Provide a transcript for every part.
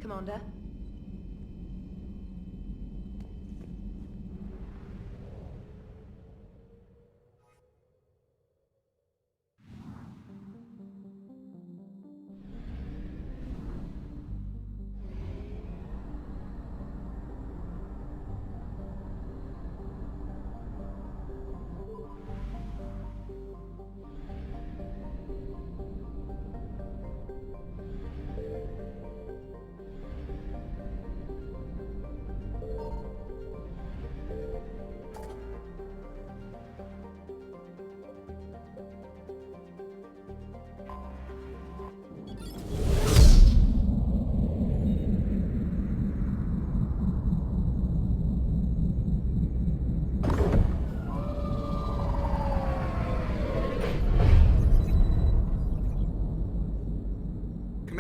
Commander.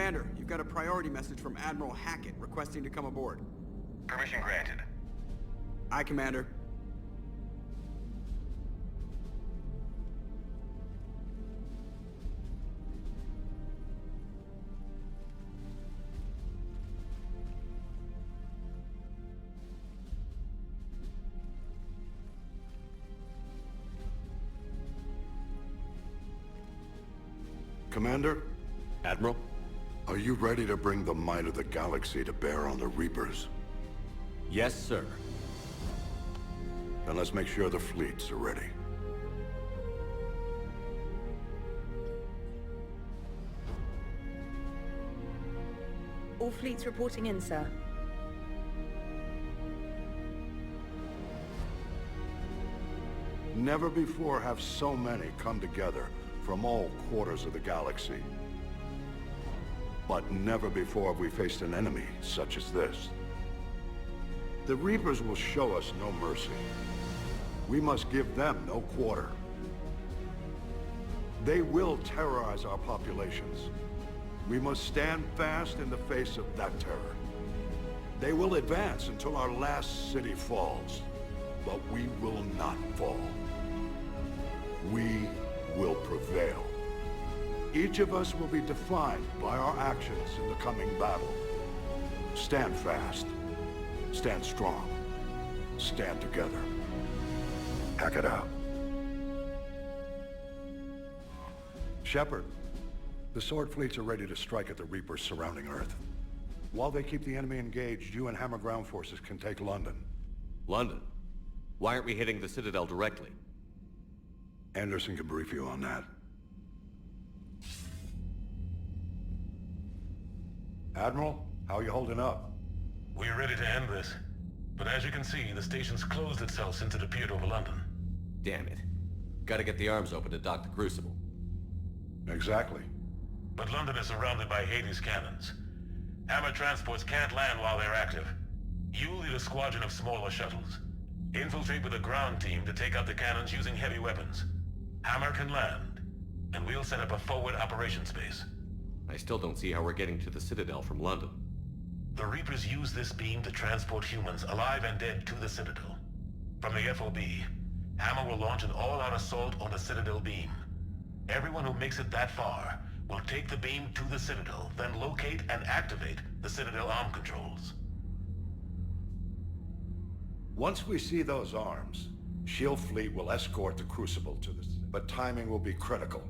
Commander, you've got a priority message from Admiral Hackett requesting to come aboard. Permission granted. Aye, Commander. Commander, Admiral? are you ready to bring the might of the galaxy to bear on the Reapers? Yes, sir. Then let's make sure the fleets are ready. All fleets reporting in, sir. Never before have so many come together from all quarters of the galaxy. But never before have we faced an enemy such as this. The Reapers will show us no mercy. We must give them no quarter. They will terrorize our populations. We must stand fast in the face of that terror. They will advance until our last city falls, but we will not fall. We will prevail. Each of us will be defined by our actions in the coming battle. Stand fast. Stand strong. Stand together. Hack it out. Shepard, the Sword fleets are ready to strike at the Reapers surrounding Earth. While they keep the enemy engaged, you and Hammer ground forces can take London. London? Why aren't we hitting the Citadel directly? Anderson can brief you on that. Admiral, how are you holding up? We're ready to end this. But as you can see, the station's closed itself since it appeared over London. Damn it. Gotta get the arms open to dock the Crucible. Exactly. But London is surrounded by Hades cannons. Hammer transports can't land while they're active. You lead a squadron of smaller shuttles. Infiltrate with a ground team to take out the cannons using heavy weapons. Hammer can land, and we'll set up a forward operations base. I still don't see how we're getting to the Citadel from London. The Reapers use this beam to transport humans, alive and dead, to the Citadel. From the FOB, Hammer will launch an all-out assault on the Citadel beam. Everyone who makes it that far will take the beam to the Citadel, then locate and activate the Citadel arm controls. Once we see those arms, SHIELD fleet will escort the Crucible to the... But timing will be critical.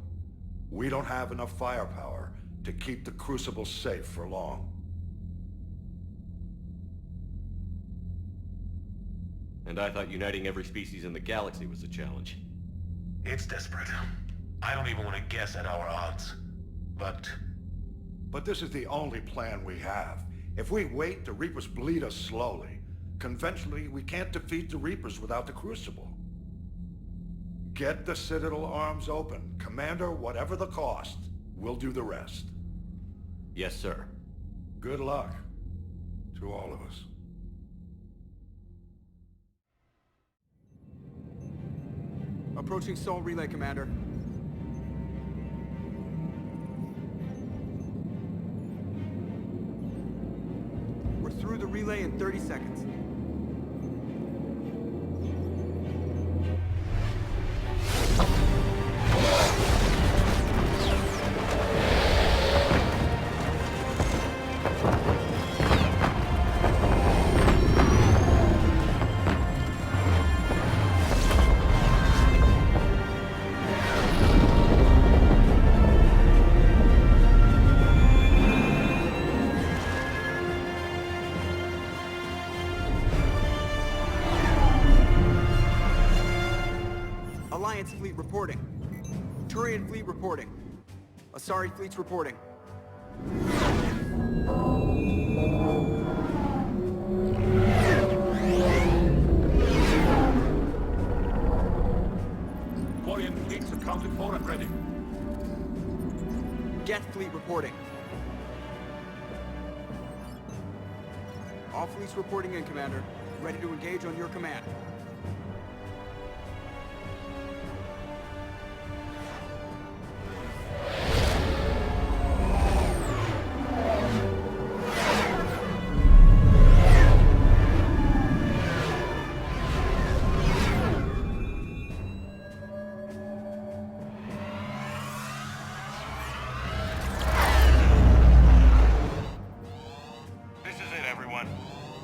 We don't have enough firepower to keep the Crucible safe for long. And I thought uniting every species in the galaxy was a challenge. It's desperate. I don't even want to guess at our odds. But this is the only plan we have. If we wait, the Reapers bleed us slowly. Conventionally, we can't defeat the Reapers without the Crucible. Get the Citadel arms open. Commander, whatever the cost, we'll do the rest. Yes, sir. Good luck to all of us. Approaching Sol Relay, Commander. We're through the relay in 30 seconds. Alliance fleet reporting. Turian fleet reporting. Asari fleet's reporting. Quarian fleets accounted for and ready. Geth fleet reporting. All fleets reporting in, Commander. Ready to engage on your command. This is it, everyone.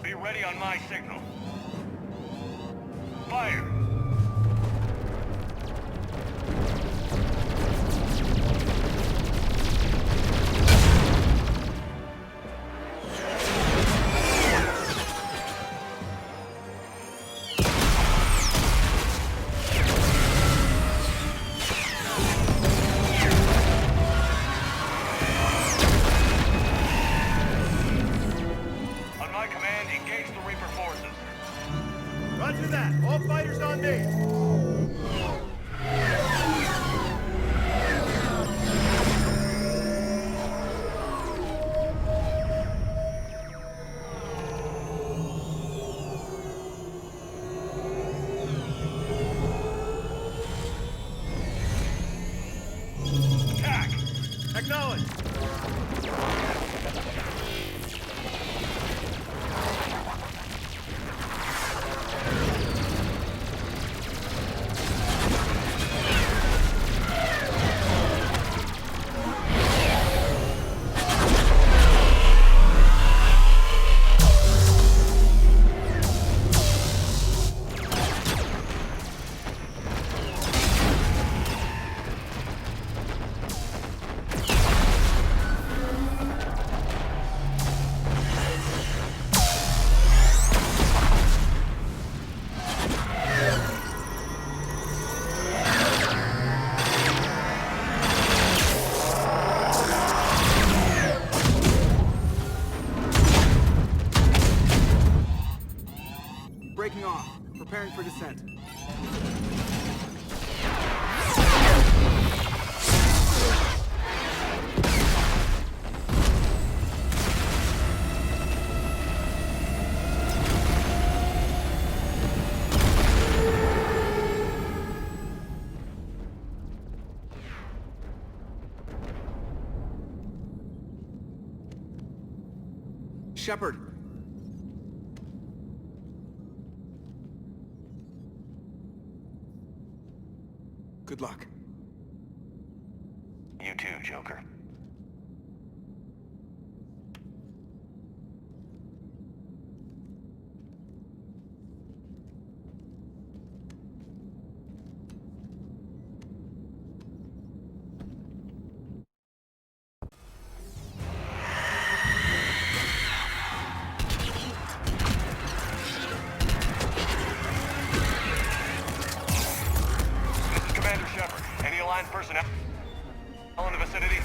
Be ready on my signal. Fire! On my command, engage the Reaper forces. Roger that. All fighters on me. Attack! Acknowledge. Breaking off. Preparing for descent. Shepard. Good luck. You too, Joker. This is Commander Shepard. Any Alliance personnel in the vicinity?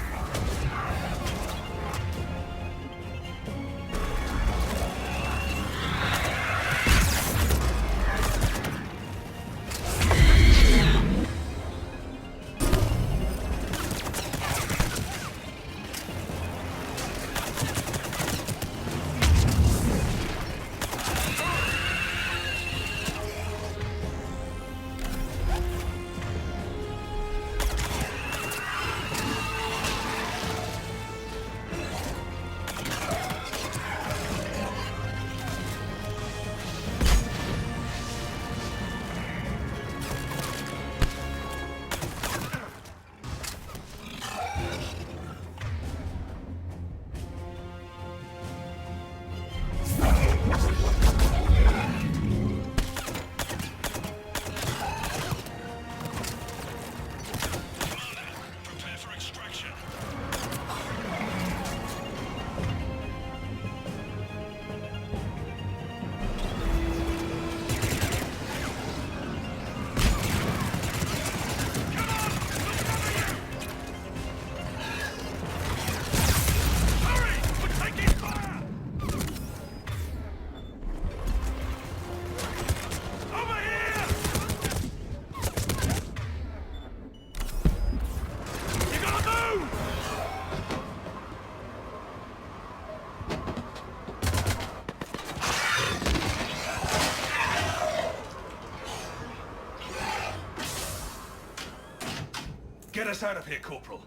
Get us out of here, Corporal.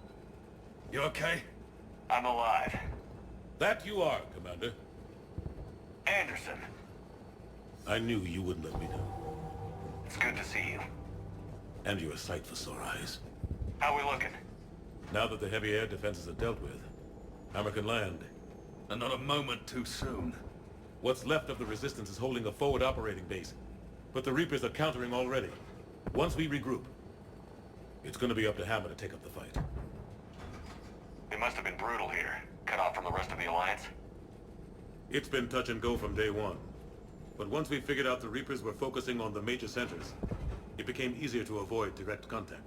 You okay? I'm alive. That you are, Commander. Anderson, I knew you wouldn't let me down. it's good to see you. And you're a sight for sore eyes. How we looking? Now that the heavy air defenses are dealt with, Hammer can land. And not a moment too soon. What's left of the Resistance is holding a forward operating base. But the Reapers are countering already. Once we regroup, it's gonna be up to Hammer to take up the fight. They must have been brutal here. Cut off from the rest of the Alliance. It's been touch and go from day one. But once we figured out the Reapers were focusing on the major centers, it became easier to avoid direct contact.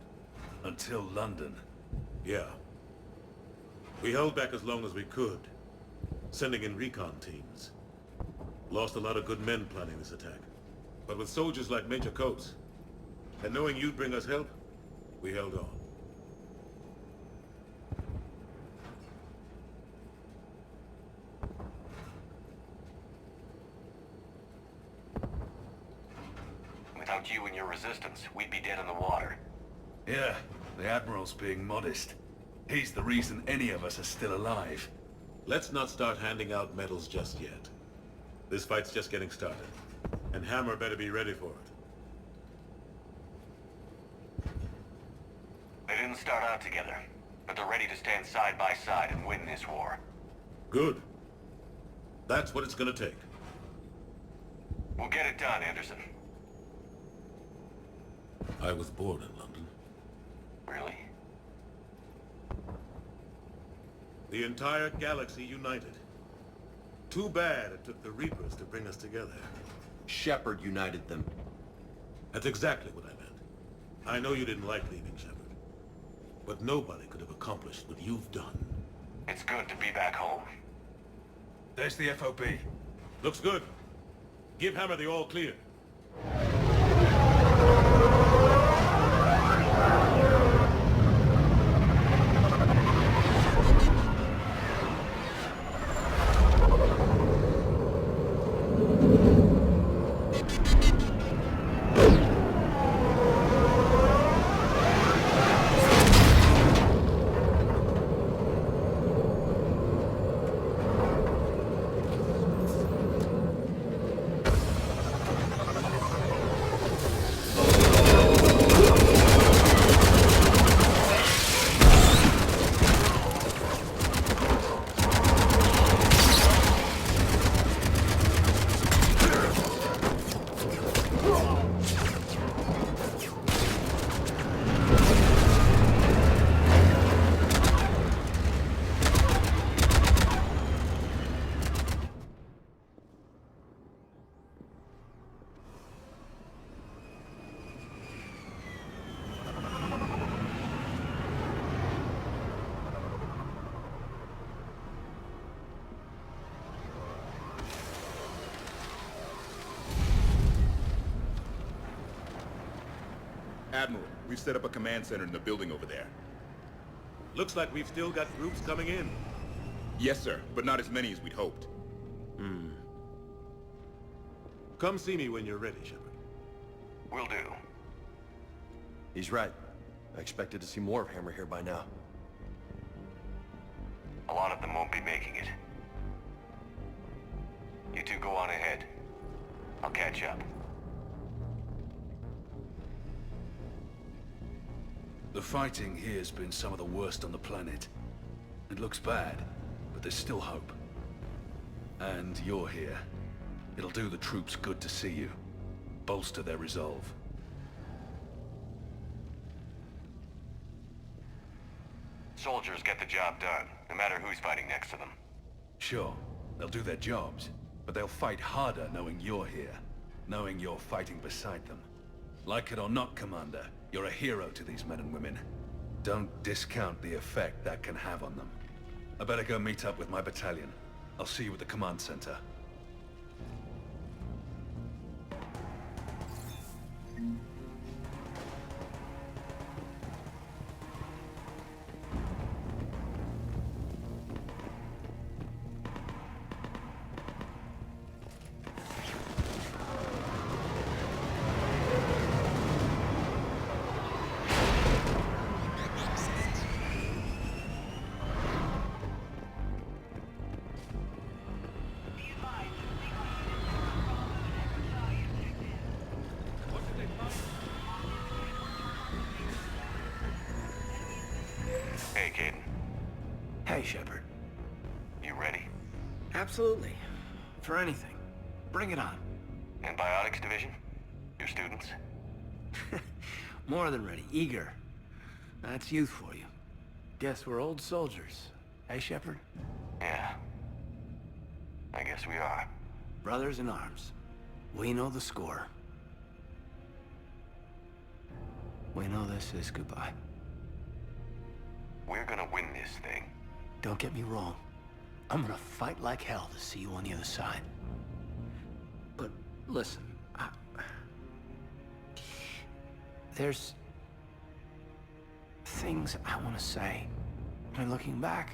Until London. Yeah. We held back as long as we could, sending in recon teams. Lost a lot of good men planning this attack. But with soldiers like Major Coates, and knowing you'd bring us help, we held on. Without you and your Resistance, we'd be dead in the water. Yeah, the Admiral's being modest. He's the reason any of us are still alive. Let's not start handing out medals just yet. This fight's just getting started, and Hammer better be ready for it. They didn't start out together, but they're ready to stand side by side and win this war. Good. That's what it's gonna take. We'll get it done, Anderson. I was born in London. Really? The entire galaxy united. Too bad it took the Reapers to bring us together. Shepard united them. That's exactly what I meant. I know you didn't like leaving Shepard. But nobody could have accomplished what you've done. It's good to be back home. There's the FOB. Looks good. Give Hammer the all clear. Admiral, we've set up a command center in the building over there. Looks like we've still got groups coming in. Yes, sir, but not as many as we'd hoped. Come see me when you're ready, Shepard. Will do. He's right. I expected to see more of Hammer here by now. A lot of them won't be making it. You two go on ahead. I'll catch up. The fighting here's been some of the worst on the planet. It looks bad, but there's still hope. And you're here. It'll do the troops good to see you. Bolster their resolve. Soldiers get the job done, no matter who's fighting next to them. Sure, they'll do their jobs, but they'll fight harder knowing you're here. Knowing you're fighting beside them. Like it or not, Commander, you're a hero to these men and women. Don't discount the effect that can have on them. I better go meet up with my battalion. I'll see you at the command center. Caden. Hey, Shepard. You ready? Absolutely. For anything. Bring it on. Antibiotics division? Your students? More than ready. Eager. That's youth for you. Guess we're old soldiers. Hey, Shepard? Yeah. I guess we are. Brothers in arms. We know the score. We know this is goodbye. We're gonna win this thing. Don't get me wrong. I'm gonna fight like hell to see you on the other side. But listen, there's things I want to say. I mean, looking back,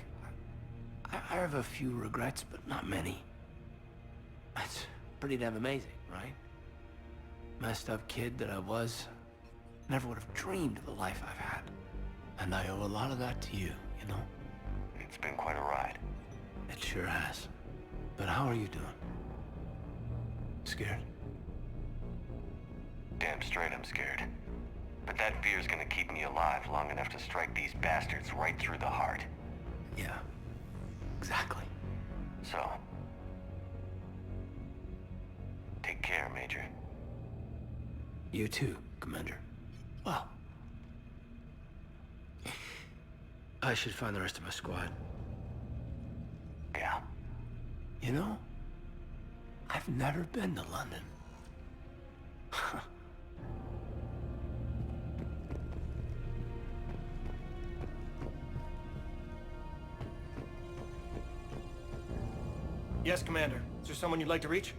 I have a few regrets, but not many. That's pretty damn amazing, right? Messed up kid that I was, never would have dreamed of the life I've had. And I owe a lot of that to you, you know? It's been quite a ride. It sure has. But how are you doing? Scared? Damn straight I'm scared. But that fear's gonna keep me alive long enough to strike these bastards right through the heart. Yeah. Exactly. So... take care, Major. You too, Commander. Well... I should find the rest of my squad. Yeah. You know, I've never been to London. Yes, Commander. Is there someone you'd like to reach?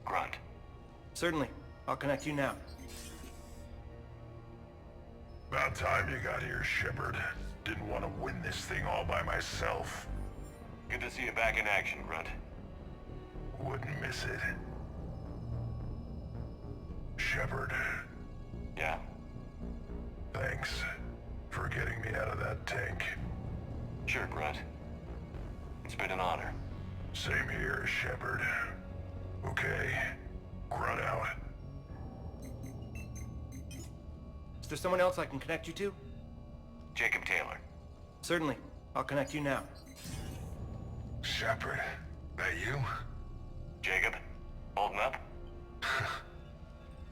Grunt. Certainly. I'll connect you now. About time you got here, Shepard. Didn't want to win this thing all by myself. Good to see you back in action, Grunt. Wouldn't miss it. Shepard, Yeah? thanks for getting me out of that tank. Sure, Grunt. It's been an honor. Same here, Shepard. Okay, Grunt out. Is there someone else I can connect you to? Jacob Taylor. Certainly. I'll connect you now. Shepard, that you? Jacob? Holding up?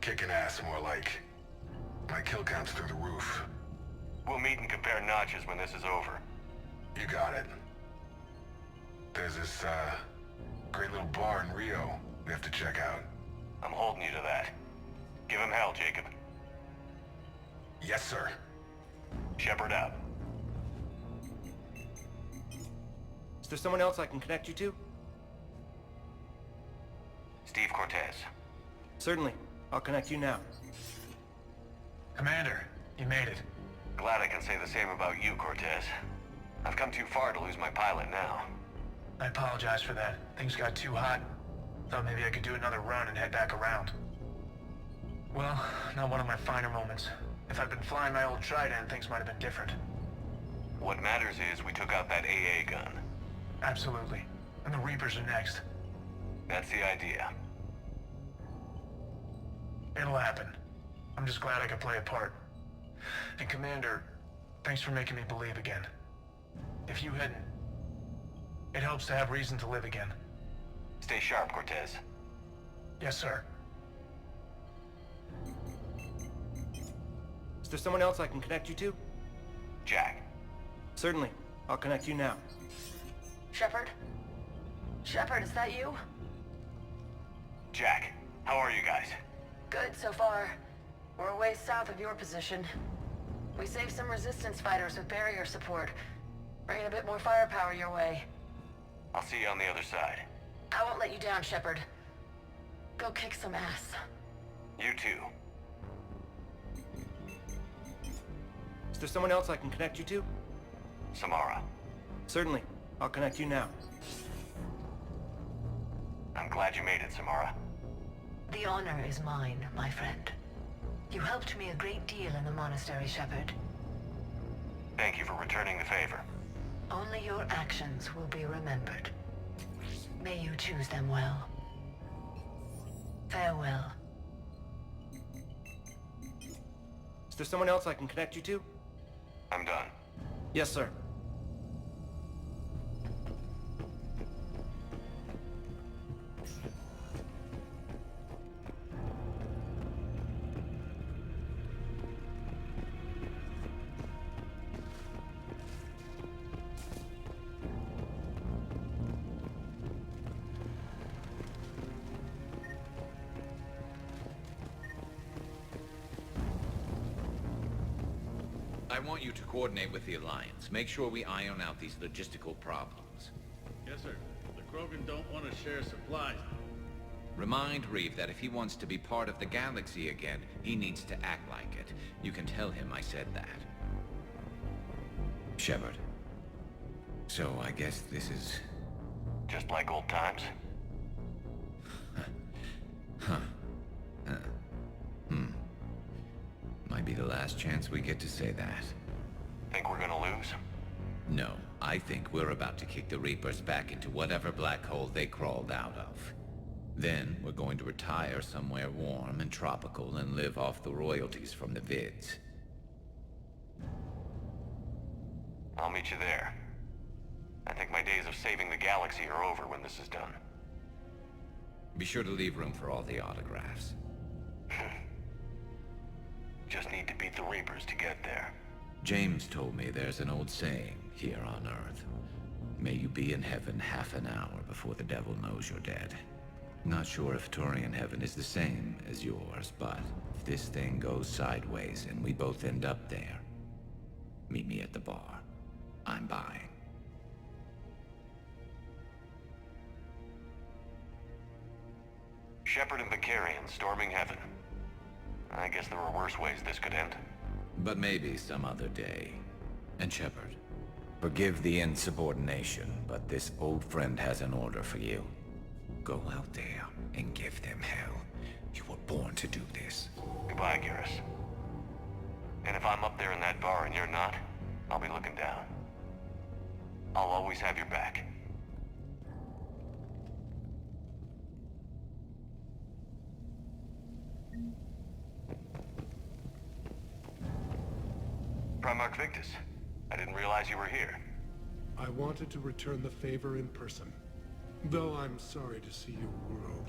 Kicking ass more like. My kill count's through the roof. We'll meet and compare notches when this is over. You got it. There's this, great little bar in Rio we have to check out. I'm holding you to that. Give him hell, Jacob. Yes, sir. Shepard out. Is there someone else I can connect you to? Steve Cortez. Certainly. I'll connect you now. Commander, you made it. Glad I can say the same about you, Cortez. I've come too far to lose my pilot now. I apologize for that. Things got too hot. Thought maybe I could do another run and head back around. Well, not one of my finer moments. If I'd been flying my old Trident, things might have been different. What matters is we took out that AA gun. Absolutely. And the Reapers are next. That's the idea. It'll happen. I'm just glad I could play a part. And Commander, thanks for making me believe again. If you hadn't, it helps to have reason to live again. Stay sharp, Cortez. Yes, sir. Is there someone else I can connect you to? Jack. Certainly. I'll connect you now. Shepard? Shepard, is that you? Jack, how are you guys? Good so far. We're a ways south of your position. We saved some resistance fighters with barrier support. Bringing a bit more firepower your way. I'll see you on the other side. I won't let you down, Shepard. Go kick some ass. You too. Is there someone else I can connect you to? Samara. Certainly. I'll connect you now. I'm glad you made it, Samara. The honor is mine, my friend. You helped me a great deal in the monastery, Shepard. Thank you for returning the favor. Only your actions will be remembered. May you choose them well. Farewell. Is there someone else I can connect you to? I'm done. Yes, sir. I want you to coordinate with the Alliance. Make sure we iron out these logistical problems. Yes, sir. The Krogan don't want to share supplies. Remind Reeve that if he wants to be part of the galaxy again, he needs to act like it. You can tell him I said that. Shepard. So I guess this is... Just like old times? Might be the last chance we get to say that. Think we're gonna lose? No, I think we're about to kick the Reapers back into whatever black hole they crawled out of. Then we're going to retire somewhere warm and tropical and live off the royalties from the vids. I'll meet you there. I think my days of saving the galaxy are over when this is done. Be sure to leave room for all the autographs. Just need to beat the Reapers to get there. James told me there's an old saying here on Earth. May you be in heaven half an hour before the devil knows you're dead. Not sure if Turian heaven is the same as yours, but if this thing goes sideways and we both end up there, meet me at the bar. I'm buying. Shepard and Vicarian storming heaven. I guess there were worse ways this could end. But maybe some other day. And Shepard, forgive the insubordination, but this old friend has an order for you. Go out there and give them hell. You were born to do this. Goodbye, Garrus. And if I'm up there in that bar and you're not, I'll be looking down. I'll always have your back. Primarch Victus, I didn't realize you were here. I wanted to return the favor in person. Though I'm sorry to see your world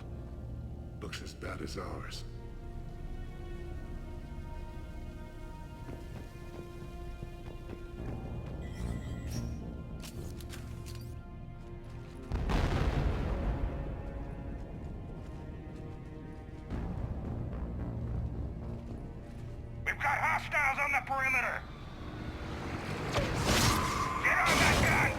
looks as bad as ours. We've got hostiles on the perimeter! Get on that gun!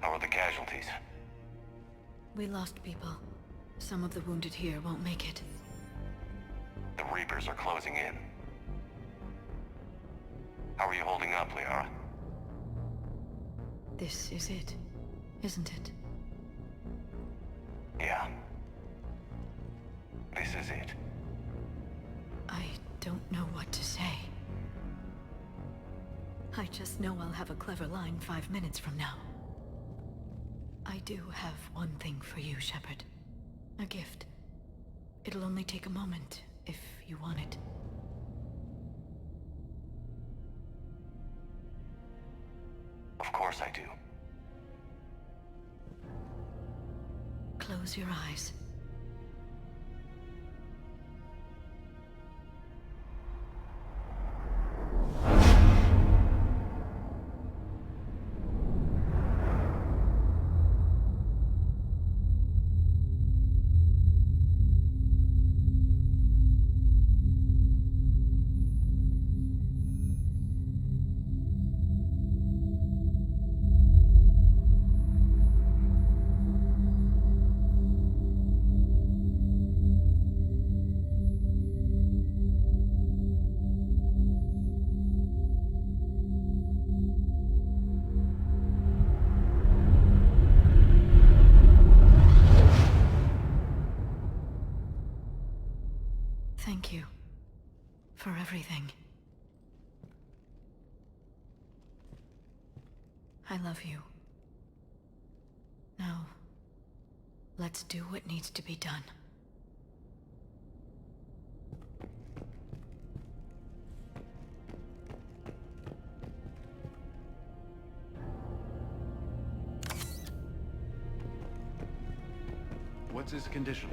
How are the casualties? We lost people. Some of the wounded here won't make it. The Reapers are closing in. How are you holding up, Liara? This is it, isn't it? Yeah. This is it. I don't know what to say. I just know I'll have a clever line 5 minutes from now. do have one thing for you, Shepard. A gift. It'll only take a moment, if you want it. Of course I do. Close your eyes. Thank you for everything. I love you. Now, let's do what needs to be done. What's his condition?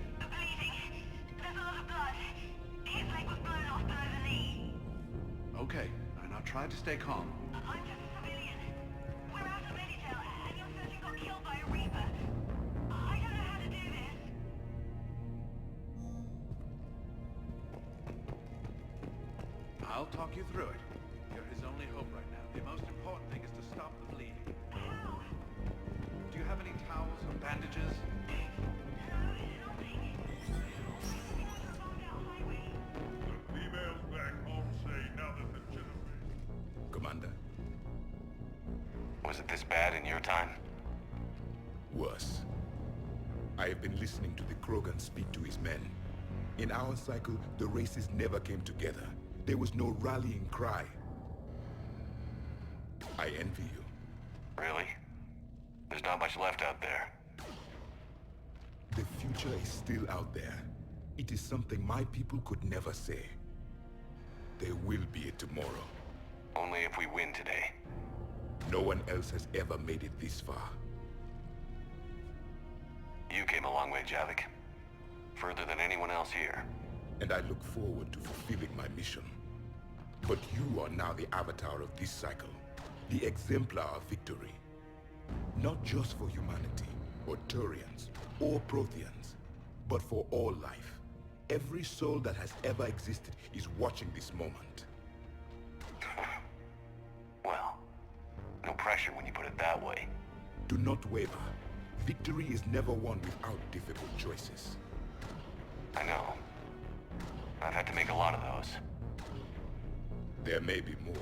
Okay, now try to stay calm. I'm just a civilian. We're out of Meditel, and your surgeon got killed by a Reaper. I don't know how to do this. I'll talk you through it. You're his only hope right now. The most important thing is to stop the bleeding. Do you have any towels or bandages? Commander. Was it this bad in your time? Worse. I have been listening to the Krogan speak to his men. In our cycle, the races never came together. There was no rallying cry. I envy you. Really? There's not much left out there. The future is still out there. It is something my people could never say. There will be a tomorrow. Only if we win today. No one else has ever made it this far. You came a long way, Javik. Further than anyone else here. And I look forward to fulfilling my mission. But you are now the avatar of this cycle. The exemplar of victory. Not just for humanity, or Turians, or Protheans, but for all life. Every soul that has ever existed is watching this moment. Well, no pressure when you put it that way. Do not waver. Victory is never won without difficult choices. I know. I've had to make a lot of those. There may be more.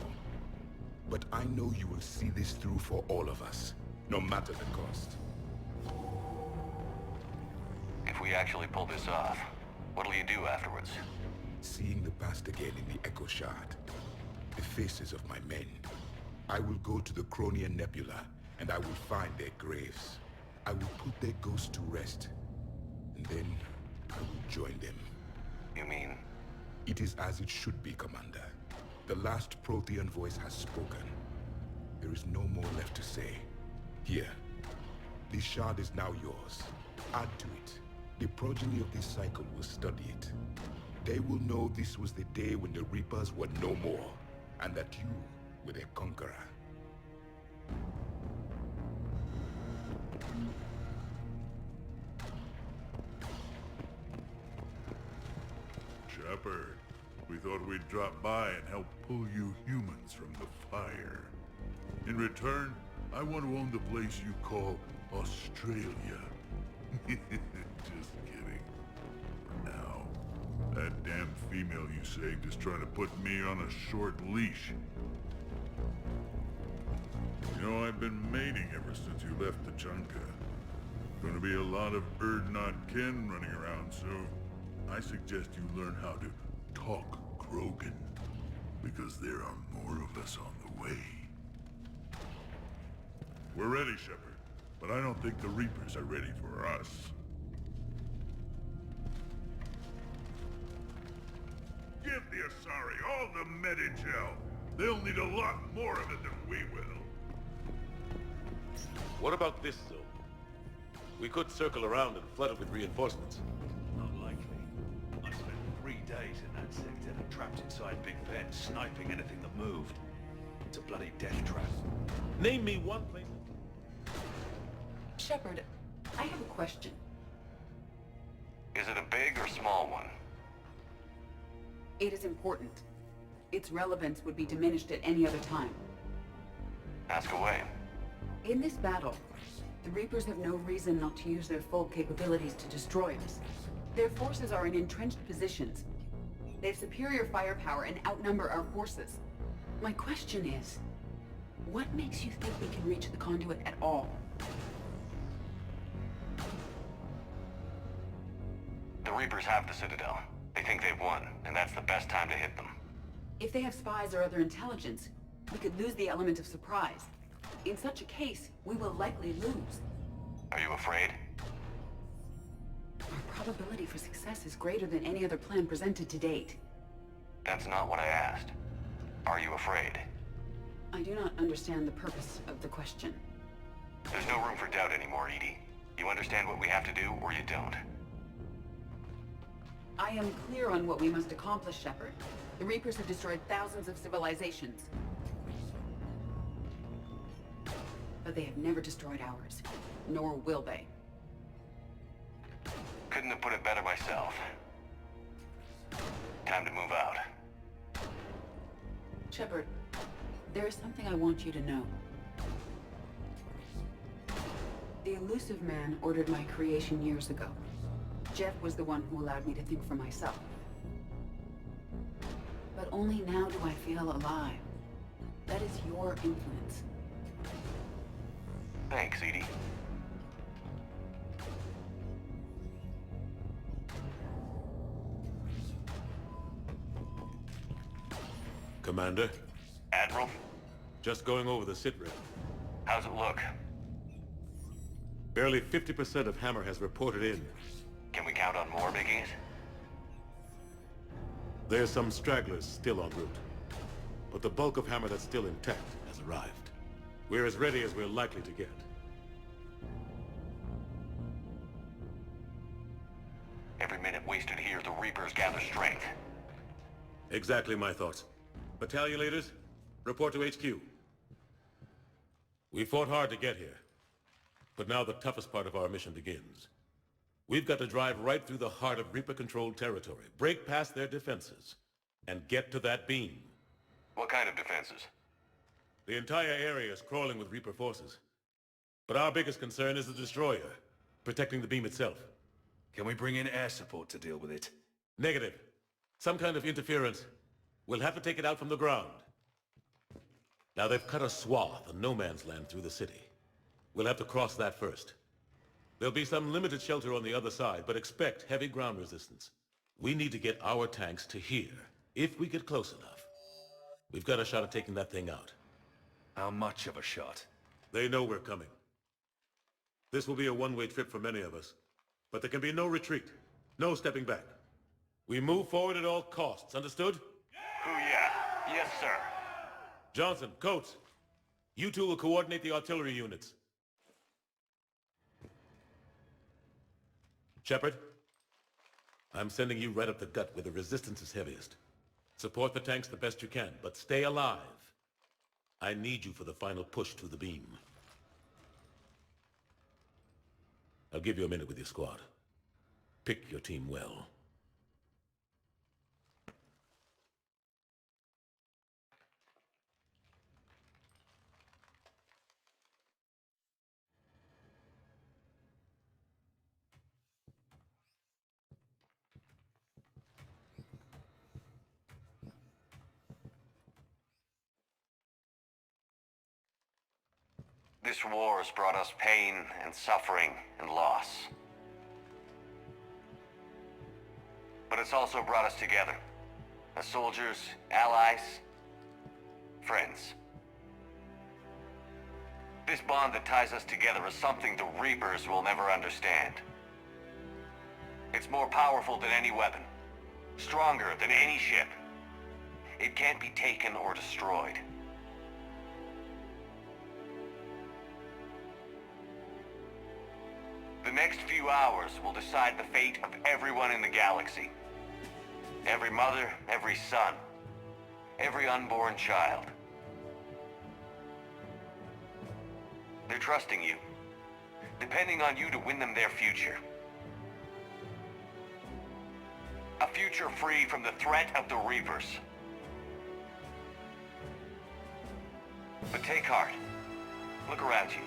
But I know you will see this through for all of us, no matter the cost. If we actually pull this off, what'll you do afterwards? Seeing the past again in the Echo Shard, the faces of my men, I will go to the Cronian Nebula, and I will find their graves. I will put their ghosts to rest, and then I will join them. You mean? It is as it should be, Commander. The last Prothean voice has spoken. There is no more left to say. Here, this shard is now yours. Add to it. The progeny of this cycle will study it. They will know this was the day when the Reapers were no more, and that you were their conqueror. Shepard, we thought we'd drop by and help pull you humans from the fire. In return, I want to own the place you call Australia. Just kidding. For now. That damn female you saved is trying to put me on a short leash. You know, I've been mating ever since you left the Tachanka. Gonna be a lot of Urdnot kin running around, so I suggest you learn how to talk Krogan. Because there are more of us on the way. We're ready, Shepard. but I don't think the Reapers are ready for us. Give the Asari all the Medi-gel. They'll need a lot more of it than we will. What about this zone? We could circle around and flood it with reinforcements. Not likely. I spent 3 days in that sector, trapped inside Big Ben, sniping anything that moved. It's a bloody death trap. Name me one place... Shepard, I have a question. Is it a big or small one? It is important. Its relevance would be diminished at any other time. Ask away. In this battle, the Reapers have no reason not to use their full capabilities to destroy us. Their forces are in entrenched positions. They have superior firepower and outnumber our forces. My question is, what makes you think we can reach the conduit at all? The Reapers have the Citadel. They think they've won, and that's the best time to hit them. If they have spies or other intelligence, we could lose the element of surprise. In such a case, we will likely lose. Are you afraid? Our probability for success is greater than any other plan presented to date. That's not what I asked. Are you afraid? I do not understand the purpose of the question. There's no room for doubt anymore, EDI. You understand what we have to do, or you don't. I am clear on what we must accomplish, Shepard. The Reapers have destroyed thousands of civilizations. But they have never destroyed ours. Nor will they. Couldn't have put it better myself. Time to move out. Shepard, there is something I want you to know. The Illusive Man ordered my creation years ago. Jeff was the one who allowed me to think for myself. But only now do I feel alive. That is your influence. Thanks, EDI. Commander? Admiral? Just going over the sitrep. How's it look? Barely 50% of Hammer has reported in. Can we count on more making it? There's some stragglers still en route. But the bulk of Hammer that's still intact has arrived. We're as ready as we're likely to get. Every minute wasted here, the Reapers gather strength. Exactly my thoughts. Battalion leaders, report to HQ. We fought hard to get here. But now the toughest part of our mission begins. We've got to drive right through the heart of Reaper-controlled territory, break past their defenses, and get to that beam. What kind of defenses? The entire area is crawling with Reaper forces. But our biggest concern is the destroyer, protecting the beam itself. Can we bring in air support to deal with it? Negative. Some kind of interference. We'll have to take it out from the ground. Now they've cut a swath of no man's land through the city. We'll have to cross that first. There'll be some limited shelter on the other side, but expect heavy ground resistance. We need to get our tanks to here, if we get close enough. We've got a shot at taking that thing out. How much of a shot? They know we're coming. This will be a one-way trip for many of us, but there can be no retreat, no stepping back. We move forward at all costs, understood? Hoo-yeah. Yes, sir. Johnson, Coates, you two will coordinate the artillery units. Shepard, I'm sending you right up the gut where the resistance is heaviest. Support the tanks the best you can, but stay alive. I need you for the final push to the beam. I'll give you a minute with your squad. Pick your team well. This war has brought us pain and suffering and loss. But it's also brought us together. As soldiers, allies, friends. This bond that ties us together is something the Reapers will never understand. It's more powerful than any weapon. Stronger than any ship. It can't be taken or destroyed. The next few hours will decide the fate of everyone in the galaxy. Every mother, every son, every unborn child. They're trusting you, depending on you to win them their future. A future free from the threat of the Reapers. But take heart. Look around you.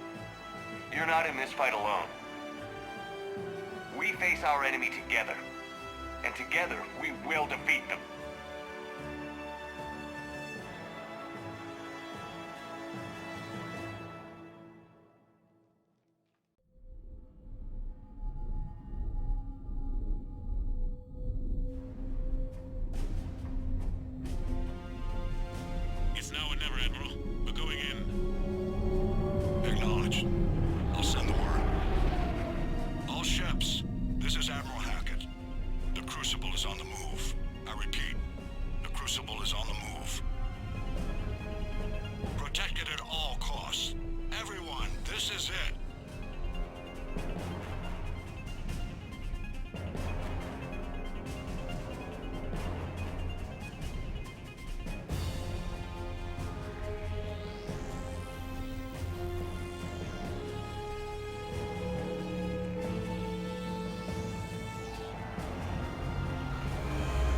You're not in this fight alone. We face our enemy together. And together, we will defeat them. It's now or never, Admiral. We're going in. Acknowledged. I'll send the word. All ships, this is Admiral Hackett. The Crucible is on the move. I repeat, the Crucible is on the move. Protect it at all costs. Everyone, this is it.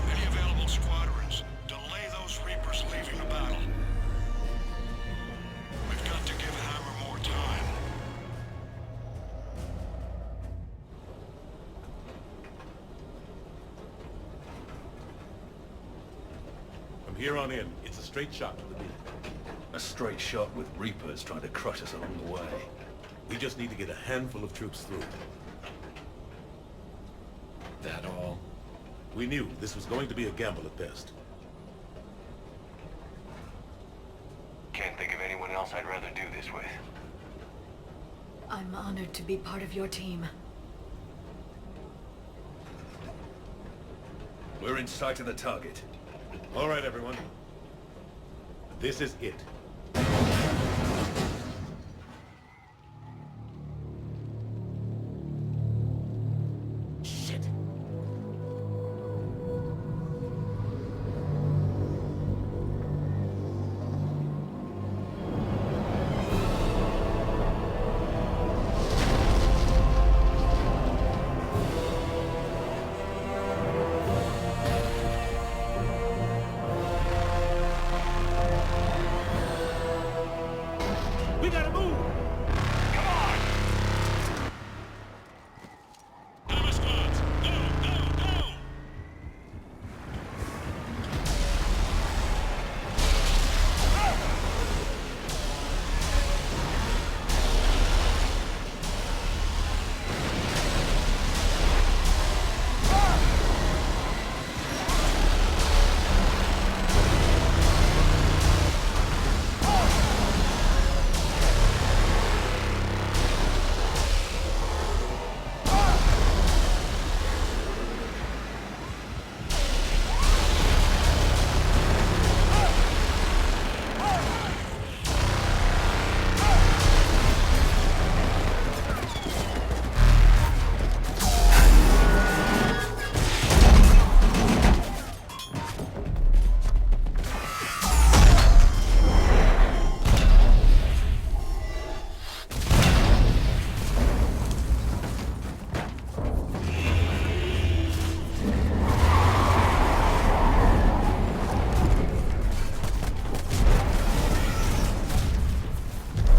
Any available squadrons, delay those Reapers leaving the battle. We've got to give Hammer more time. From here on in, it's a straight shot to the beam. A straight shot with Reapers trying to crush us along the way. We just need to get a handful of troops through. That all? We knew this was going to be a gamble at best. Can't think of anyone else I'd rather do this with. I'm honored to be part of your team. We're in sight of the target. All right, everyone. This is it. Shit. We gotta move! Come on! Hammer squads, go, go, go!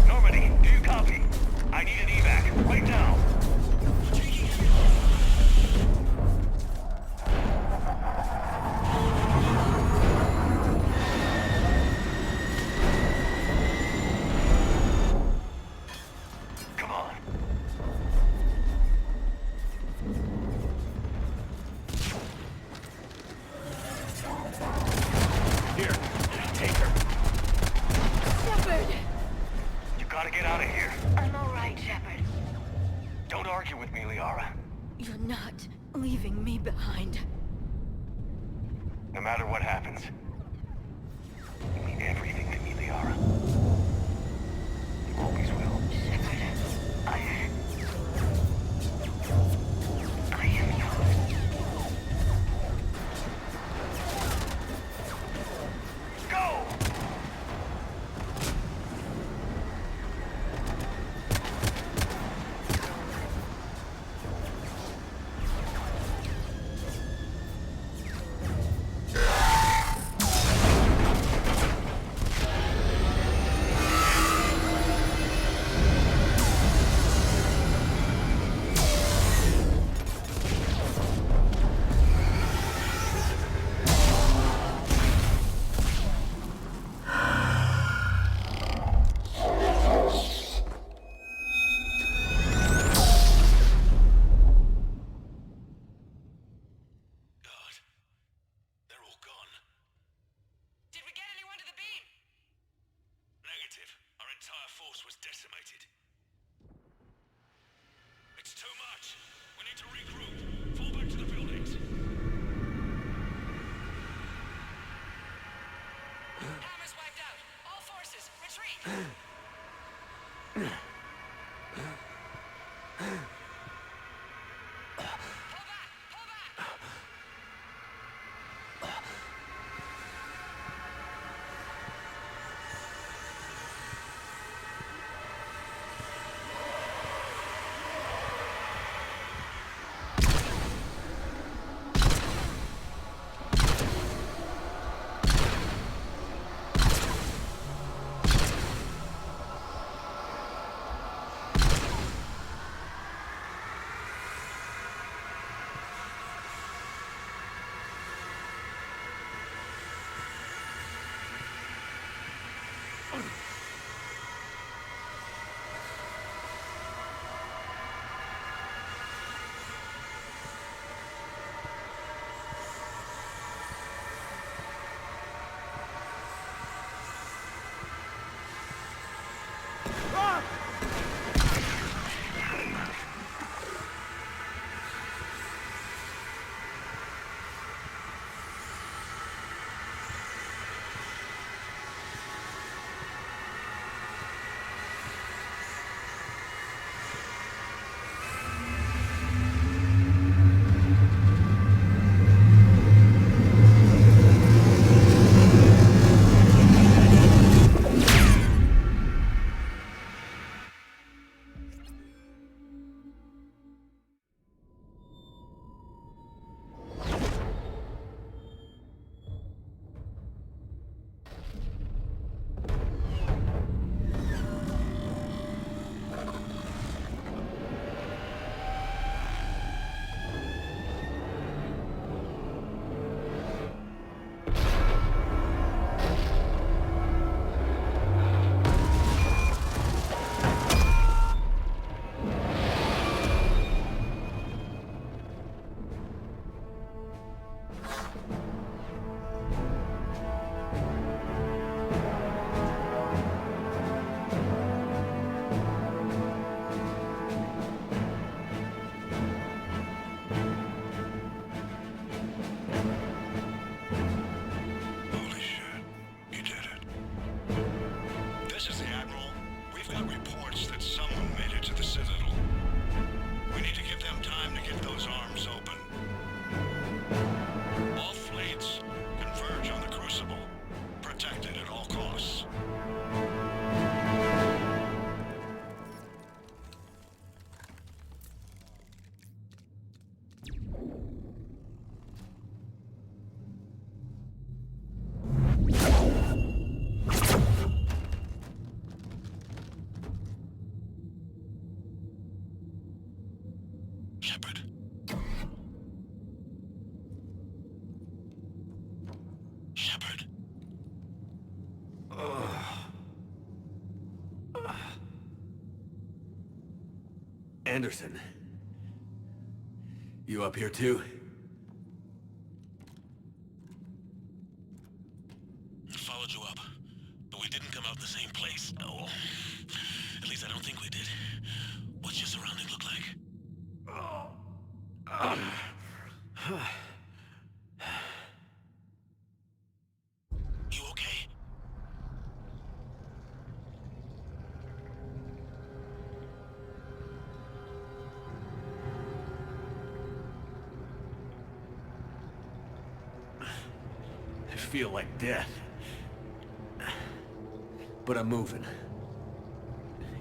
Normandy, do you copy? I need an evac, right now. Come on. Here, take her. Shepard! You gotta get out of here. I'm all right, Shepard. Don't argue with me, Liara. You're not leaving me behind. No matter what happens, you mean everything to me, Liara. You always will. Shepard, I am yours. Go! Anderson. You up here too? Followed you up, but we didn't come out the same place. Oh. don't think we did. What's your surroundings look like? You okay? I feel like death. But I'm moving.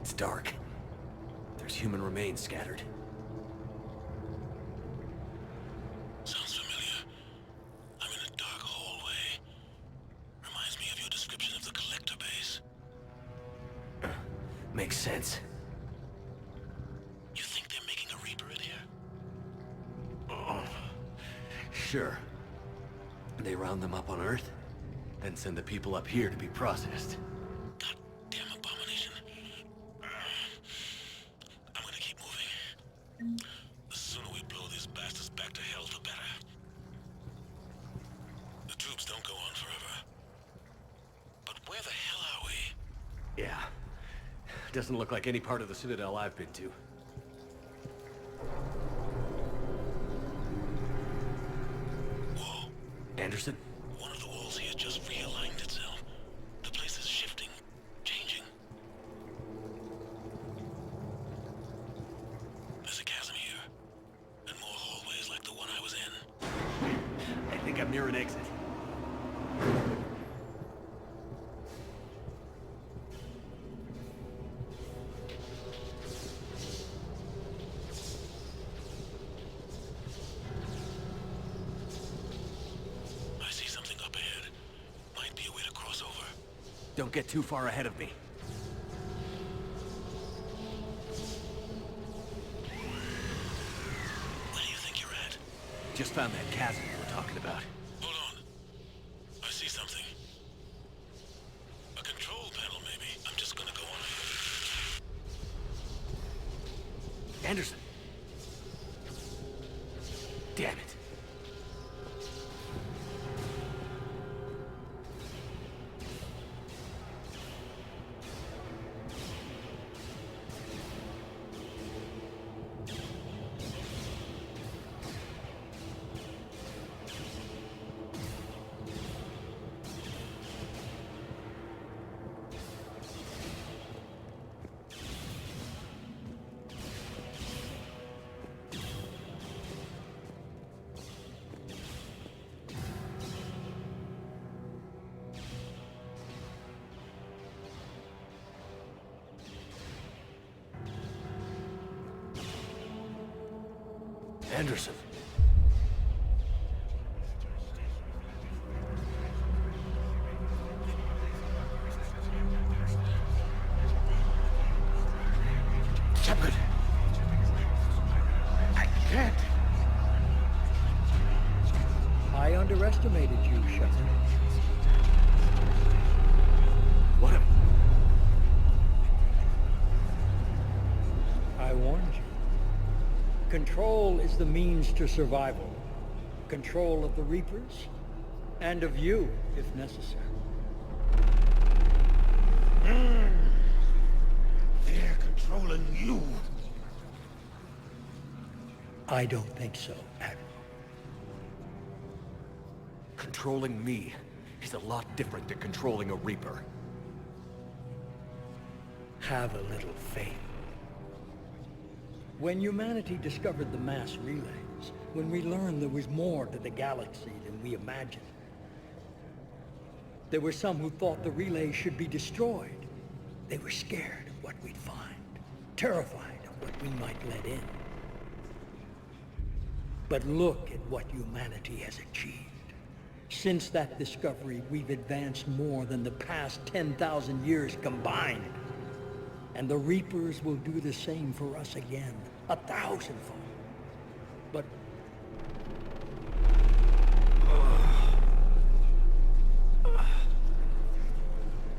It's dark. There's human remains scattered. Sounds familiar. I'm in a dark hallway. Reminds me of your description of the collector base. Makes sense. You think they're making a Reaper in here? Oh. Sure. They round them up on Earth, then send the people up here to be processed. Damn abomination. I'm gonna keep moving. The sooner we blow these bastards back to hell, the better. The tubes don't go on forever. But where the hell are we? Yeah. Doesn't look like any part of the Citadel I've been to. Whoa. Anderson? One of the walls here just realigned itself. The place is shifting, changing. There's a chasm here, and more hallways like the one I was in. I think I'm near an exit. I see something up ahead. Might be a way to cross over. Don't get too far ahead of me. Where do you think you're at? Just found that chasm you were talking about. Hold on. I see something. A control panel, maybe. I'm just gonna go on ahead. Anderson! Damn it. Anderson. Shepard! I can't! I underestimated you, Shepard. What am... I warned you. Control is the means to survival. Control of the Reapers, and of you, if necessary. They're controlling you. I don't think so, Admiral. Controlling me is a lot different than controlling a Reaper. Have a little faith. When humanity discovered the mass relays, when we learned there was more to the galaxy than we imagined, there were some who thought the relays should be destroyed. They were scared of what we'd find, terrified of what we might let in. But look at what humanity has achieved. Since that discovery, we've advanced more than the past 10,000 years combined. And the Reapers will do the same for us again, 1,000-fold. But...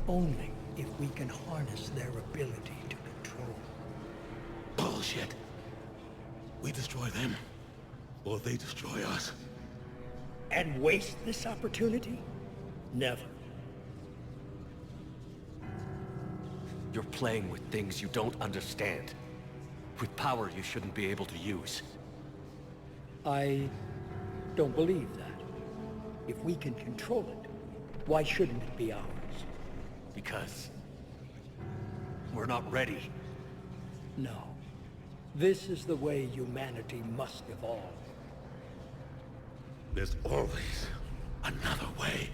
only if we can harness their ability to control. Bullshit. We destroy them, or they destroy us. And waste this opportunity? Never. You're playing with things you don't understand. With power you shouldn't be able to use. I don't believe that. If we can control it, why shouldn't it be ours? Because we're not ready. No. This is the way humanity must evolve. There's always another way.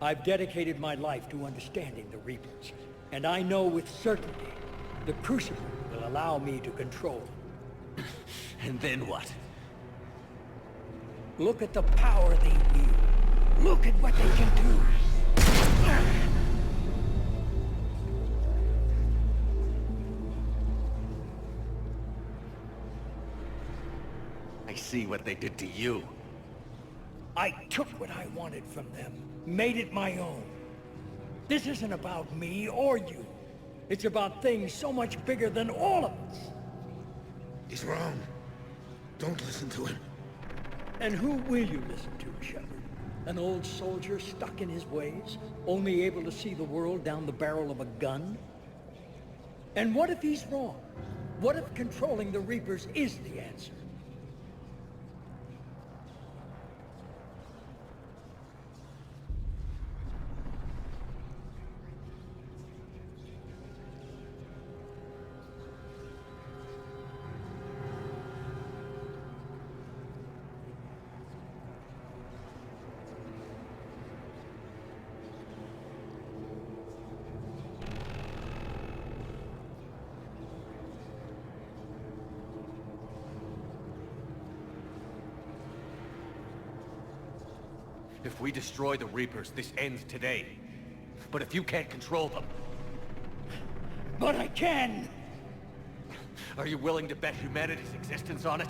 I've dedicated my life to understanding the Reapers, and I know with certainty the Crucible will allow me to control them. And then what? Look at the power they wield. Look at what they can do. I see what they did to you. I took what I wanted from them, made it my own. This isn't about me or you. It's about things so much bigger than all of us. He's wrong. Don't listen to him. And who will you listen to, Shepard? An old soldier stuck in his ways, only able to see the world down the barrel of a gun? And what if he's wrong? What if controlling the Reapers is the answer? If we destroy the Reapers, this ends today. But if you can't control them... But I can! Are you willing to bet humanity's existence on it?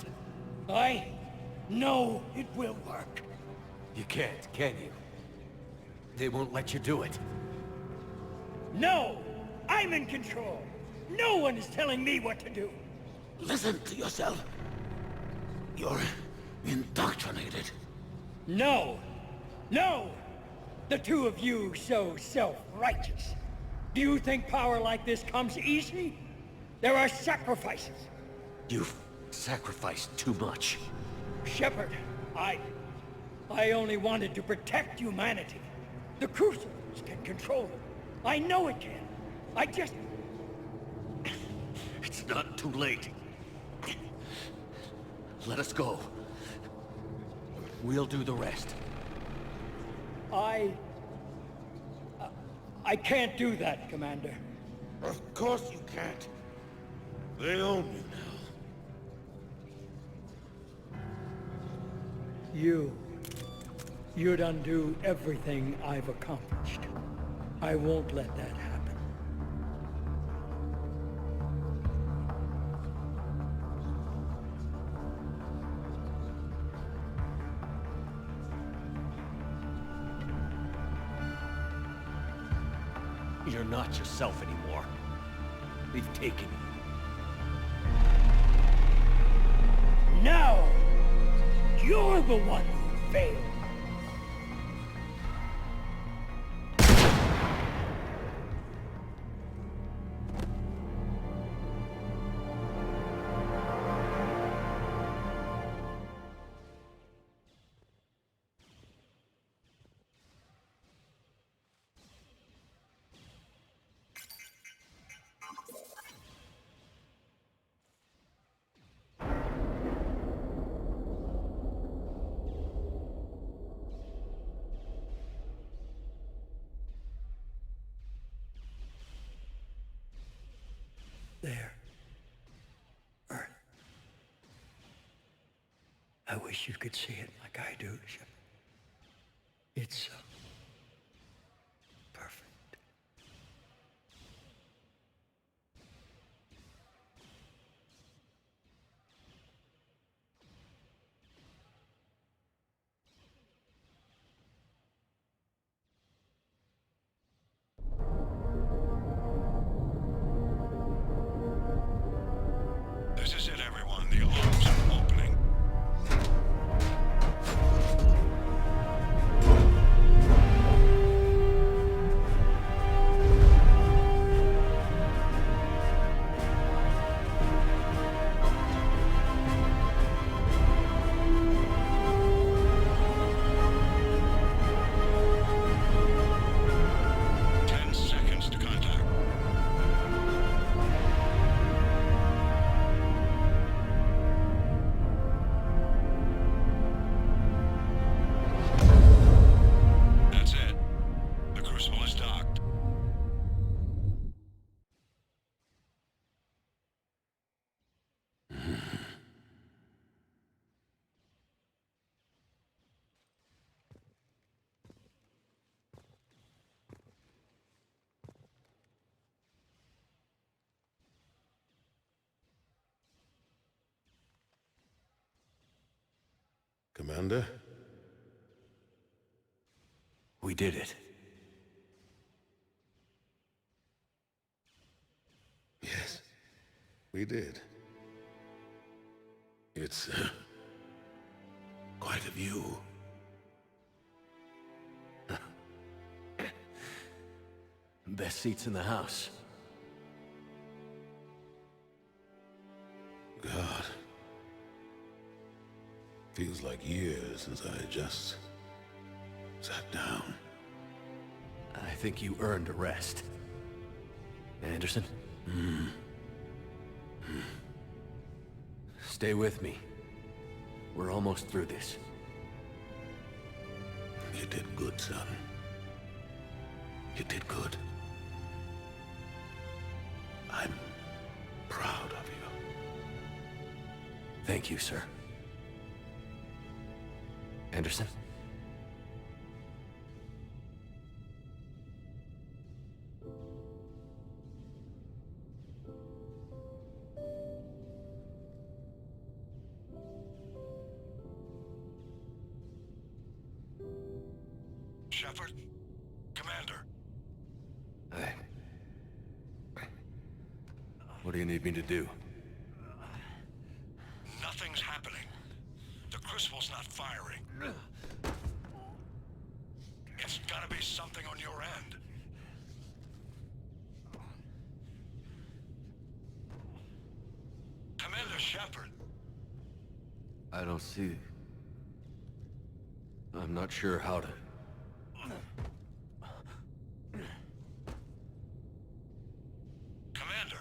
I know it will work. You can't, can you? They won't let you do it. No! I'm in control! No one is telling me what to do! Listen to yourself. You're indoctrinated. No! No! The two of you so self-righteous. Do you think power like this comes easy? There are sacrifices. You've sacrificed too much. Shepard, I only wanted to protect humanity. The Crucibles can control them. I know it can. I just... It's not too late. Let us go. We'll do the rest. I can't do that, Commander. Of course you can't. They own you now. You'd undo everything I've accomplished. I won't let that happen. You're not yourself anymore. We've taken you. Now, you're the one who failed. There. Earth. I wish you could see it like I do, Shepard. It's so perfect. This is it, everyone. The alarms are opening. Commander? We did it. Yes, we did. It's quite a view. Best seats in the house. God. Feels like years since I just sat down. I think you earned a rest. Anderson? Stay with me. We're almost through this. You did good, son. You did good. I'm proud of you. Thank you, sir. Anderson? Shepard? Commander? What do you need me to do? Nothing's happening. The Crucible's not firing. It's gotta be something on your end. Commander Shepard. I don't see... I'm not sure how to... Commander.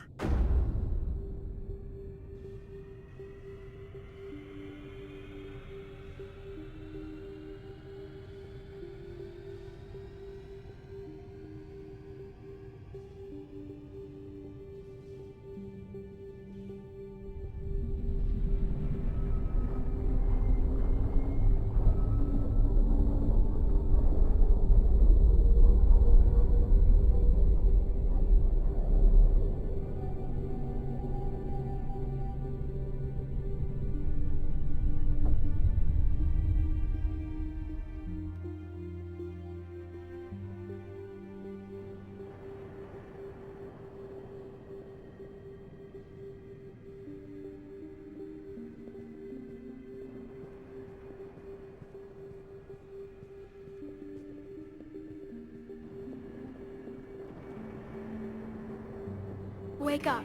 Wake up.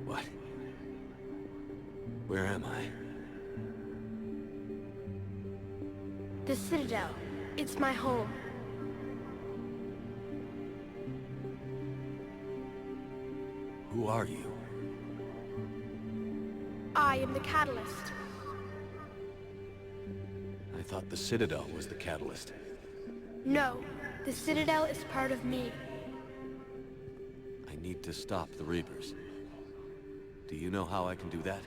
What? Where am I? The Citadel. It's my home. Who are you? I am the Catalyst. I thought the Citadel was the catalyst. No, the Citadel is part of me. I need to stop the Reapers. Do you know how I can do that?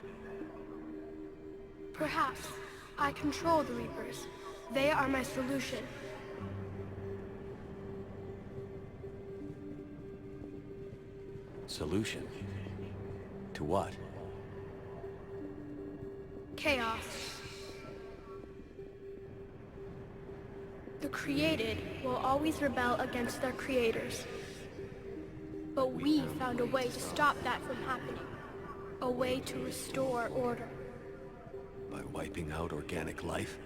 Perhaps. I control the Reapers. They are my solution. Solution? To what? Chaos. The created will always rebel against their creators. But we found a way to stop that from happening. A way to restore order. By wiping out organic life?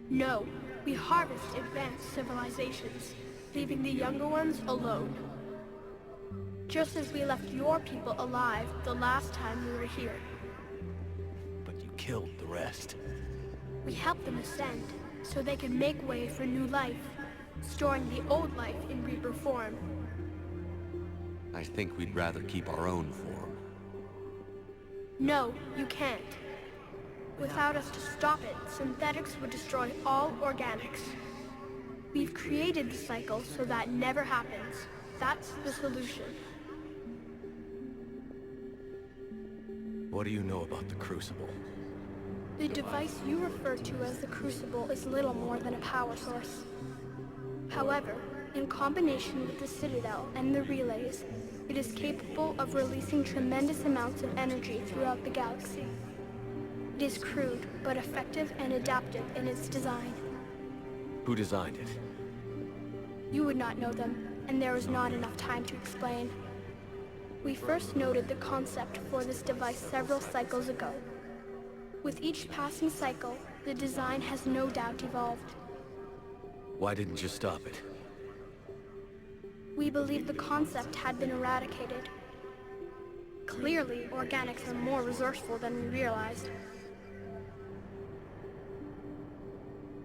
No, we harvest advanced civilizations, leaving the younger ones alone. Just as we left your people alive the last time we were here. But you killed the rest. We helped them ascend, so they could make way for new life, storing the old life in Reaper form. I think we'd rather keep our own form. No, you can't. Without us to stop it, synthetics would destroy all organics. We've created the cycle so that never happens. That's the solution. What do you know about the Crucible? The device you refer to as the Crucible is little more than a power source. However, In combination with the Citadel and the relays, it is capable of releasing tremendous amounts of energy throughout the galaxy. It is crude, but effective and adaptive in its design. Who designed it? You would not know them, and there is not enough time to explain. We first noted the concept for this device several cycles ago. With each passing cycle, the design has no doubt evolved. Why didn't you stop it? We believed the concept had been eradicated. Clearly, organics are more resourceful than we realized.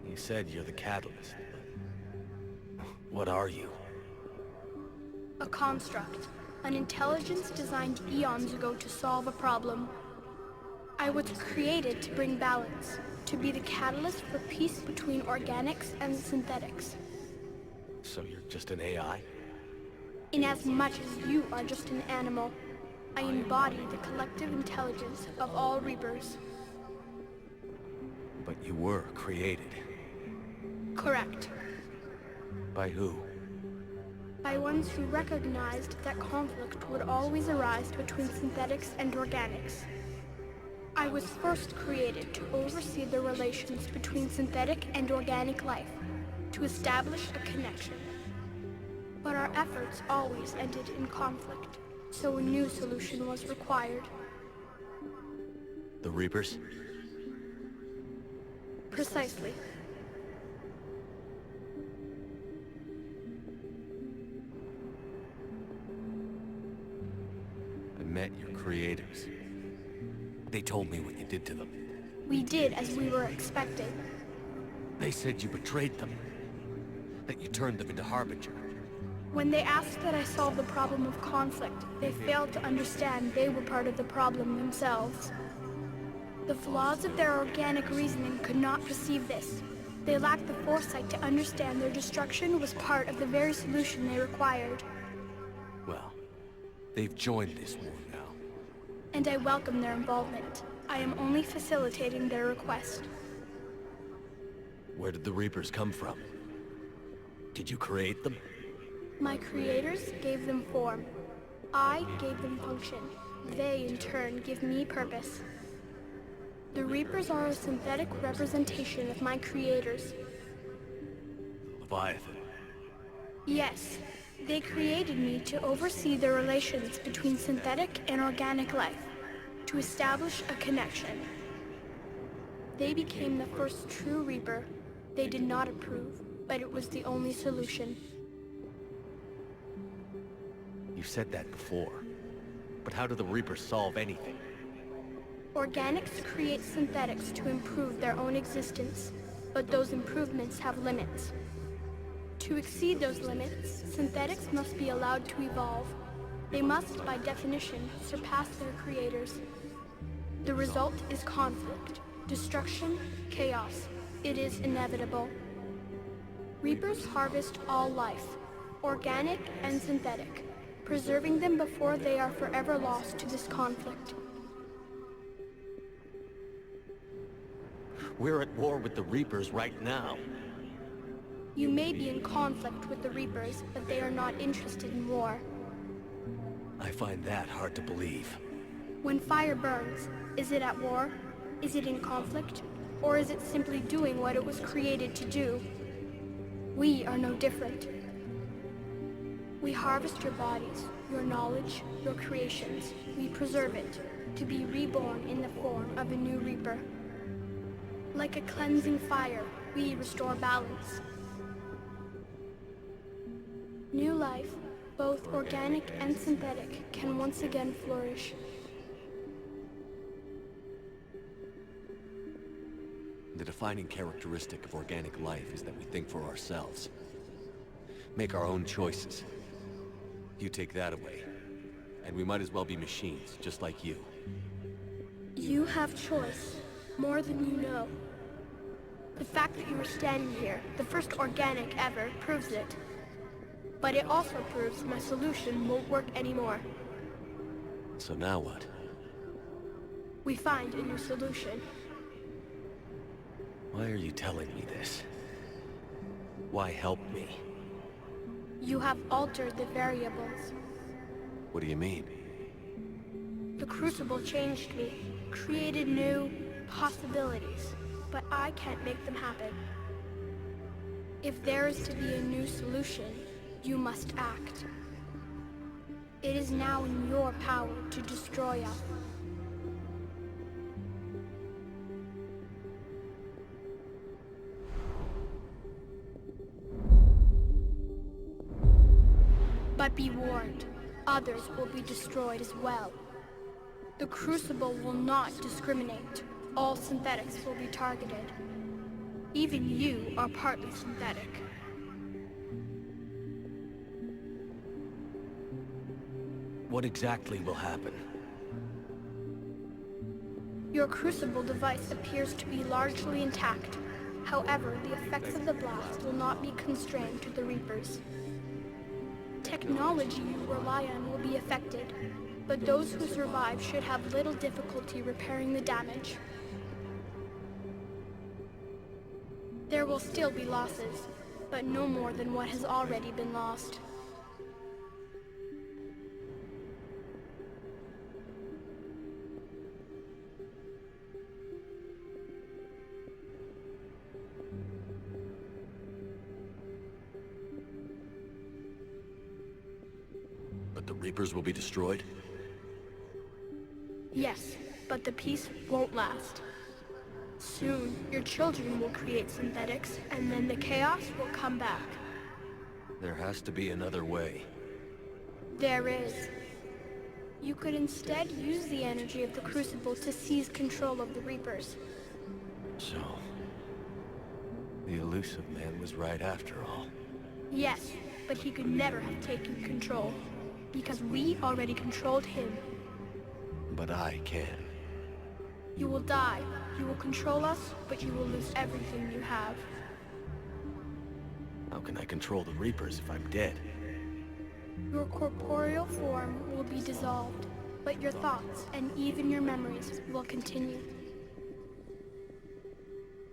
You said you're the catalyst. What are you? A construct. An intelligence designed eons ago to solve a problem. I was created to bring balance, to be the catalyst for peace between organics and synthetics. So you're just an AI? Inasmuch as you are just an animal, I embody the collective intelligence of all Reapers. But you were created. Correct. By who? By ones who recognized that conflict would always arise between synthetics and organics. I was first created to oversee the relations between synthetic and organic life, to establish a connection. But our efforts always ended in conflict, so a new solution was required. The Reapers? Precisely. I met your creators. They told me what you did to them. We did as we were expecting. They said you betrayed them. That you turned them into Harbinger. When they asked that I solve the problem of conflict, they failed to understand they were part of the problem themselves. The flaws of their organic reasoning could not perceive this. They lacked the foresight to understand their destruction was part of the very solution they required. Well, they've joined this war now. And I welcome their involvement. I am only facilitating their request. Where did the Reapers come from? Did you create them? My creators gave them form. I gave them function. They, in turn, give me purpose. The Reapers are a synthetic representation of my creators. Leviathan. Yes, they created me to oversee the relations between synthetic and organic life, to establish a connection. They became the first true Reaper. They did not approve, but it was the only solution. You said that before. But how do the Reapers solve anything? Organics create synthetics to improve their own existence, but those improvements have limits. To exceed those limits, synthetics must be allowed to evolve. They must, by definition, surpass their creators. The result is conflict, destruction, chaos. It is inevitable. Reapers harvest all life, organic and synthetic, preserving them before they are forever lost to this conflict. We're at war with the Reapers right now. You may be in conflict with the Reapers, but they are not interested in war. I find that hard to believe. When fire burns, is it at war? Is it in conflict? Or is it simply doing what it was created to do? We are no different. We harvest your bodies, your knowledge, your creations. We preserve it, to be reborn in the form of a new Reaper. Like a cleansing fire, we restore balance. New life, both organic and synthetic, can once again flourish. The defining characteristic of organic life is that we think for ourselves. Make our own choices. You take that away, and we might as well be machines, just like you. You have choice, more than you know. The fact that you are standing here, the first organic ever, proves it. But it also proves my solution won't work anymore. So now what? We find a new solution. Why are you telling me this? Why help me? You have altered the variables. What do you mean? The Crucible changed me, created new possibilities, but I can't make them happen. If there is to be a new solution, you must act. It is now in your power to destroy us. But be warned, others will be destroyed as well. The Crucible will not discriminate. All synthetics will be targeted. Even you are partly synthetic. What exactly will happen? Your Crucible device appears to be largely intact. However, the effects of the blast will not be constrained to the Reapers. Technology you rely on will be affected, but those who survive should have little difficulty repairing the damage. There will still be losses, but no more than what has already been lost. But the Reapers will be destroyed? Yes, but the peace won't last. Soon, your children will create synthetics, and then the chaos will come back. There has to be another way. There is. You could instead use the energy of the Crucible to seize control of the Reapers. So... the elusive man was right after all. Yes, but he could never have taken control, because we already controlled him. But I can. You will die. You will control us, but you will lose everything you have. How can I control the Reapers if I'm dead? Your corporeal form will be dissolved, but your thoughts and even your memories will continue.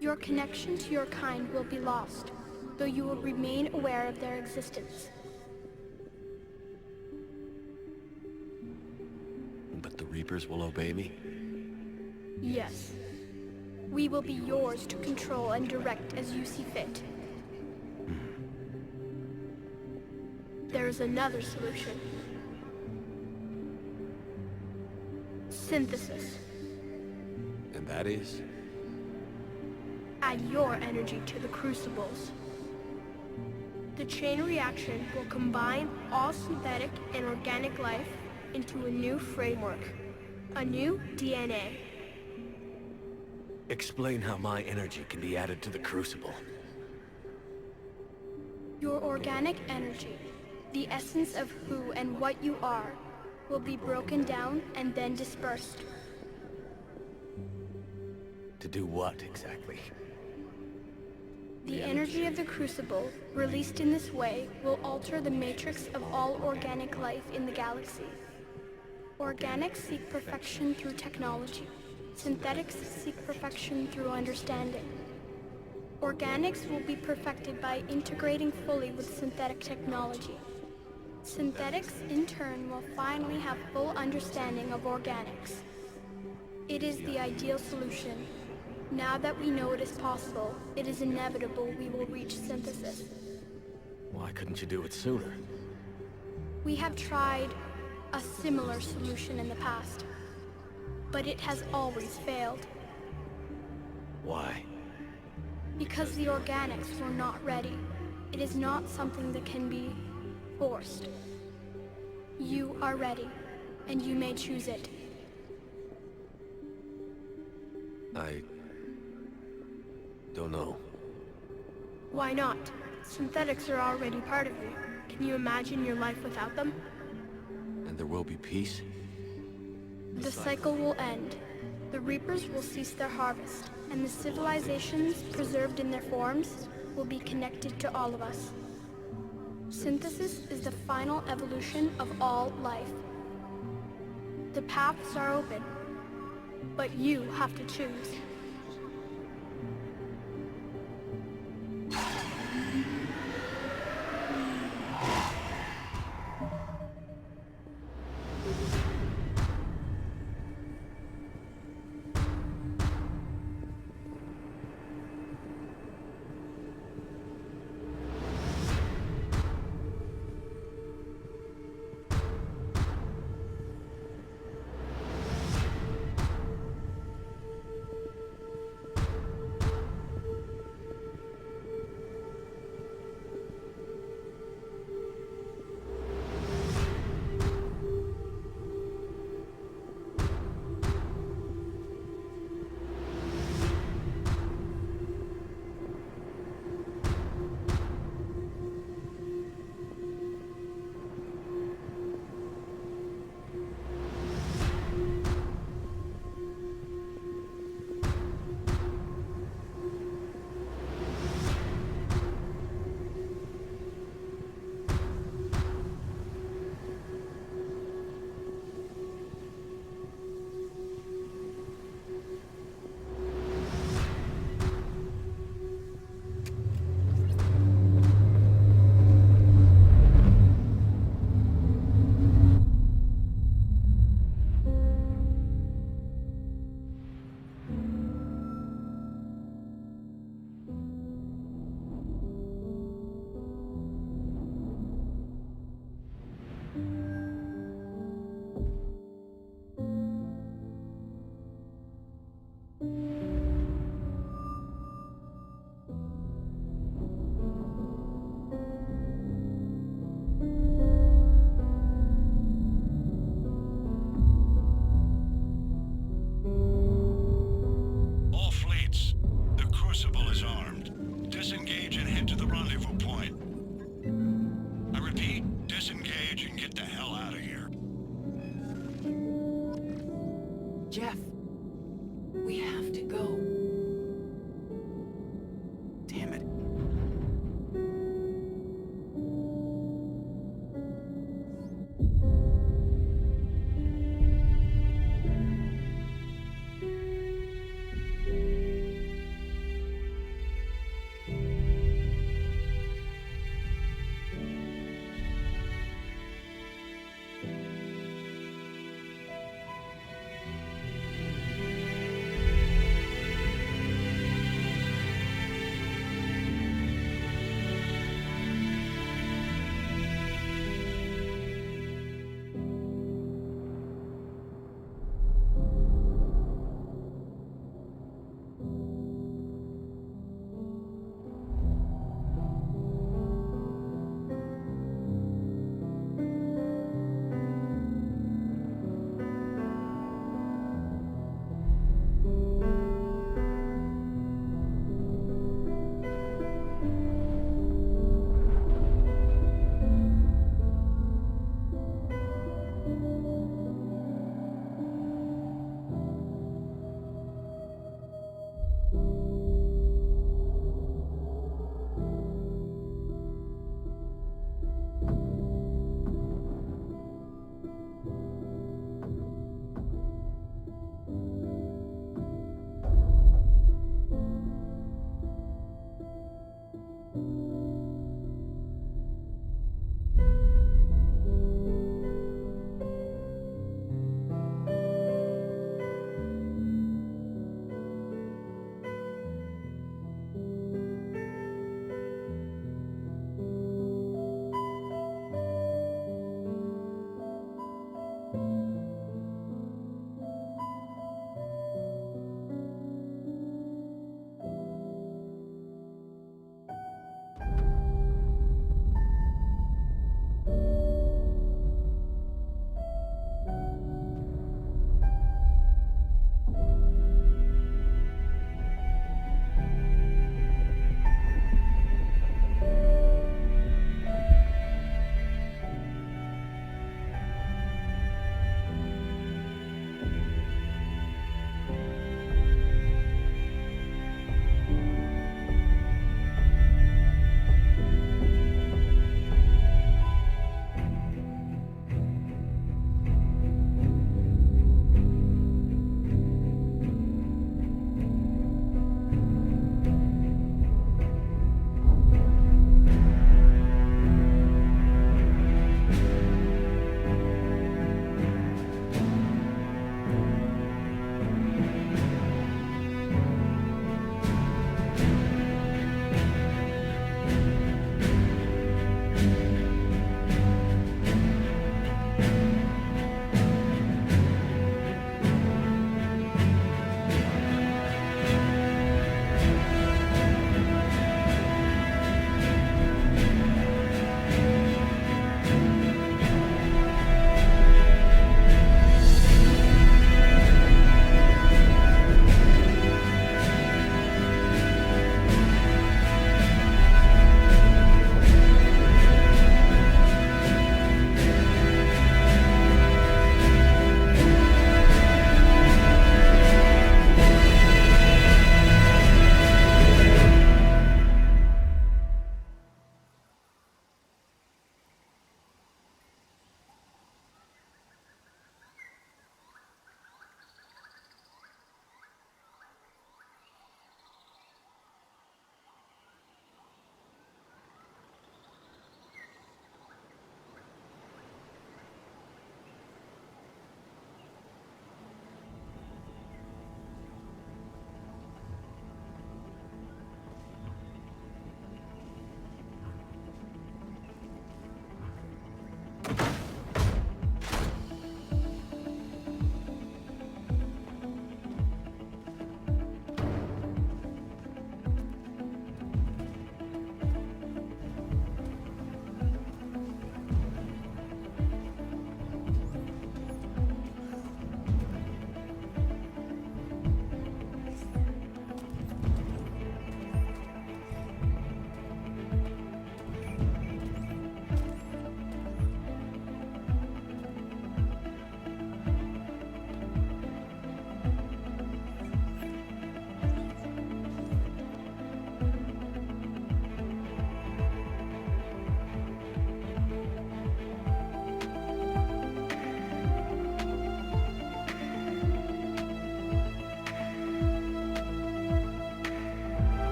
Your connection to your kind will be lost, though you will remain aware of their existence. But the Reapers will obey me? Yes. We will be yours to control and direct as you see fit. There is another solution. Synthesis. And that is? Add your energy to the Crucibles. The chain reaction will combine all synthetic and organic life into a new framework. A new DNA. Explain how my energy can be added to the Crucible. Your organic energy, the essence of who and what you are, will be broken down and then dispersed. To do what, exactly? The energy of the Crucible, released in this way, will alter the matrix of all organic life in the galaxy. Organics seek perfection through technology. Synthetics seek perfection through understanding. Organics will be perfected by integrating fully with synthetic technology. Synthetics, in turn, will finally have full understanding of organics. It is the ideal solution. Now that we know it is possible, it is inevitable we will reach synthesis. Why couldn't you do it sooner? We have tried a similar solution in the past, but it has always failed. Why? Because the organics were not ready. It is not something that can be forced. You are ready, and you may choose it. I don't know. Why not? Synthetics are already part of you. Can you imagine your life without them? And there will be peace? The cycle will end. The Reapers will cease their harvest, and the civilizations preserved in their forms will be connected to all of us. Synthesis is the final evolution of all life. The paths are open, but you have to choose. disengage and head to the rendezvous point. I repeat, disengage and get the hell out of here. Jeff, we have to go. Damn it.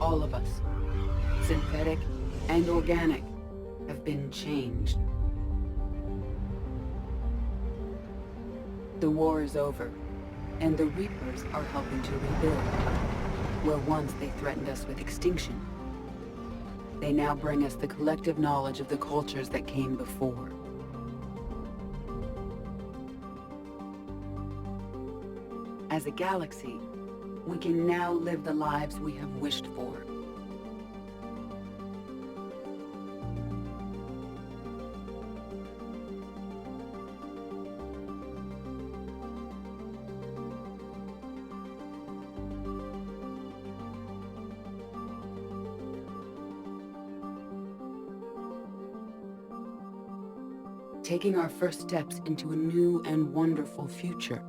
All of us, synthetic and organic, have been changed. The war is over, and the Reapers are helping to rebuild. Where once they threatened us with extinction, they now bring us the collective knowledge of the cultures that came before. As a galaxy, we can now live the lives we have wished for. Taking our first steps into a new and wonderful future,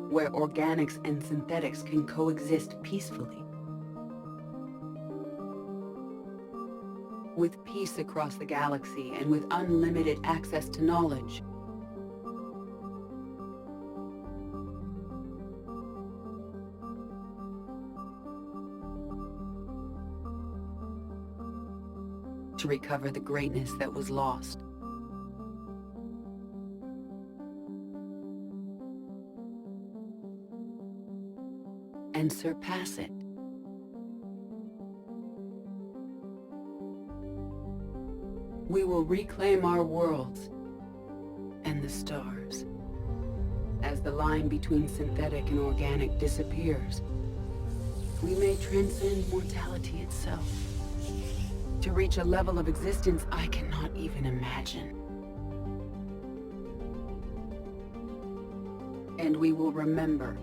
where organics and synthetics can coexist peacefully. With peace across the galaxy and with unlimited access to knowledge, to recover the greatness that was lost. And surpass it. We will reclaim our worlds and the stars. As the line between synthetic and organic disappears, we may transcend mortality itself, to reach a level of existence I cannot even imagine. And we will remember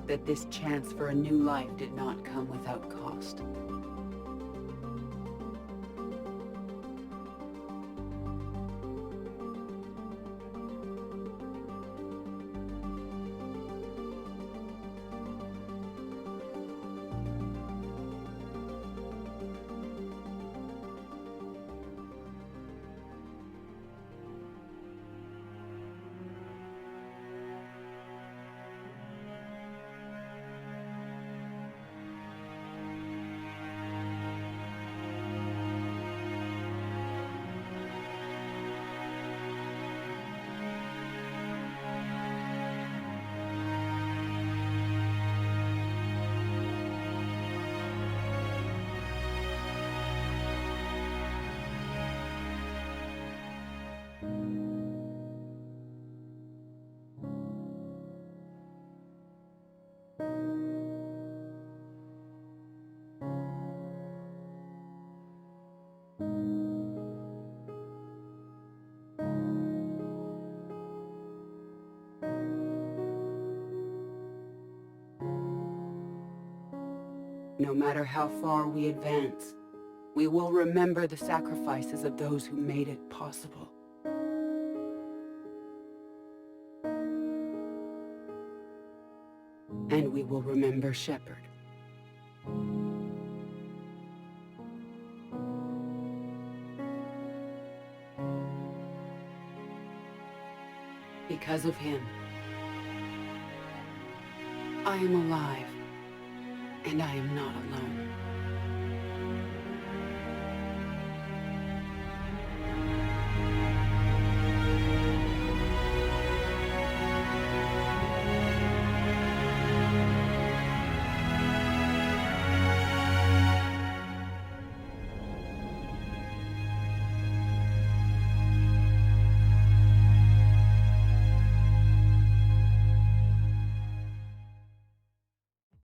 that this chance for a new life did not come without cost. No matter how far we advance, we will remember the sacrifices of those who made it possible. And we will remember Shepard. Because of him, I am alive. And I am not alone.